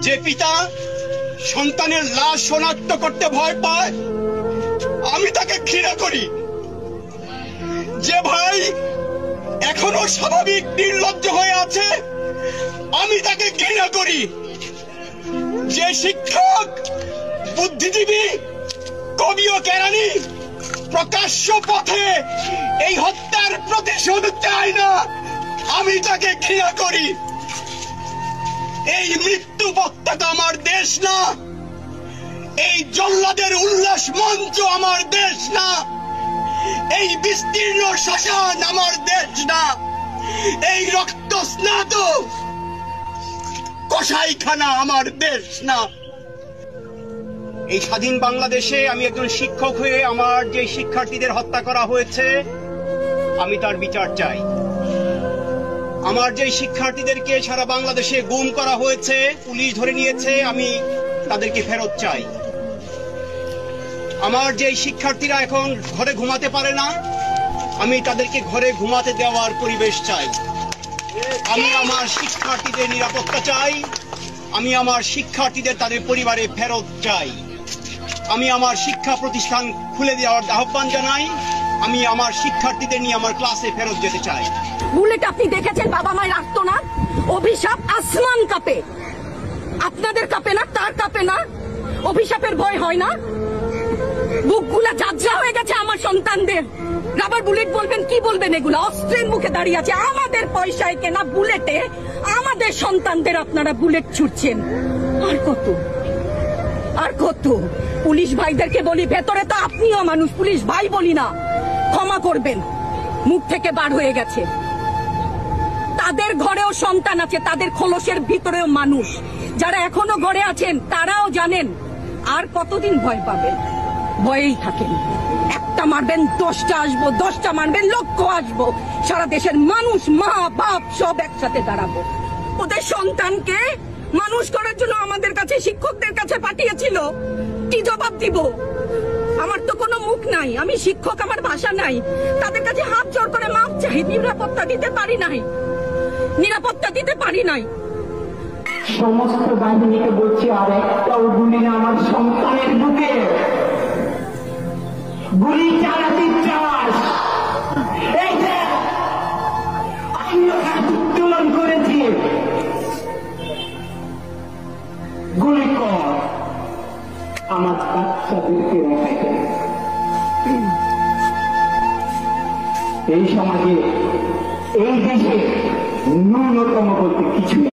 যে পিতা সন্তানের লাশ শনাক্ত করতে ভয় পায় আমি তাকে ঘৃণা করি। যে ভাই এখনো স্বাভাবিক নির্লজ্জ হয়ে আছে আমি তাকে ঘৃণা করি। যে শিক্ষক, বুদ্ধিজীবী, কবি ও কেরানি প্রকাশ্য পথে এই হত্যার প্রতিশোধ চায় না আমি তাকে ঘৃণা করি। এই মৃত্যু পতাকা আমার দেশ না, এই জল্লাদের উল্লাস মঞ্চ আমার দেশ না, এই বিস্তীর্ণ শ্মশান আমার দেশ না, এই রক্ত স্নাত কসাইখানা আমার দেশ না। এই স্বাধীন বাংলাদেশে আমি একজন শিক্ষক হয়ে আমার যে শিক্ষার্থীদের হত্যা করা হয়েছে আমি তার বিচার চাই। আমার যে শিক্ষার্থীদেরকে সারা বাংলাদেশে গুম করা হয়েছে, পুলিশ ধরে নিয়েছে, আমি তাদেরকে ফেরত চাই। আমার যে শিক্ষার্থীরা এখন ঘরে ঘুমাতে পারে না আমি তাদেরকে ঘরে ঘুমাতে দেওয়ার পরিবেশ চাই। আমি আমার শিক্ষার্থীদের নিরাপত্তা চাই। আমি আমার শিক্ষার্থীদের তাদের পরিবারে ফেরত চাই। আমি আমার শিক্ষা প্রতিষ্ঠান খুলে দেওয়ার আহ্বান জানাই। আমি আমার শিক্ষার্থীদের নিয়ে আমার ক্লাসে ফেরত যেতে চাই। বুলেট আপনি দেখেছেন বাবা মায়ের আর্তনাদ, অভিশাপ আসমান কাঁপে, আপনাদের কাঁপে না, তার কাঁপে না? অভিশাপের ভয় হয় না? বুকগুলা ঝাঁঝরা হয়ে গেছে আমার সন্তানদের। রাবার বুলেট বলবেন, কি বলবেন? এগুলো অস্ত্রের মুখে দাঁড়িয়ে আছে, আমাদের পয়সায় কেনা বুলেটে আমাদের সন্তানদের আপনারা বুলেট ছুটছেন। আর কত আর কত? পুলিশ ভাইদেরকে বলি, ভেতরে তো আপনিও মানুষ, পুলিশ ভাই বলি না, ক্ষমা করবেন, মুখ থেকে বার হয়ে গেছে। তাদের ঘরেও সন্তান আছে, তাদের খোলসের ভিতরেও মানুষ। যারা এখনো ঘরে আছেন তারাও জানেন আর কতদিন ভয় পাবেন। ভয়েই থাকেন। একটা মারবেন 10টা আসবো, 10টা মারবেন লক্ষ আসবো। সারা দেশের মানুষ, মা বাপ সব একসাথে দাঁড়াবো। ওদের সন্তানকে মানুষ করার জন্য আমাদের কাছে, শিক্ষকদের কাছে পাঠিয়েছিল। কি জবাব দিব? আমার তো কোনো মুখ নাই, আমি শিক্ষক, আমার ভাষা নাই। তাদের কাছে হাত জোড় করে মাপ চাই। নিরাপত্তা দিতে পারি নাই, নিরাপত্তা দিতে পারি নাই। সমস্ত বাহিনীকে বলছি, আর একটাও গুলি আমার সন্তানের বুকে গুলি চালাতে চাস? এই যে আমি হাত উত্তোলন করেছি, গুলি কর আমার বাচ্চাদেরকে রেখে। এই সমাজে, এই দেশে ন্যূনতম বলতে কিছু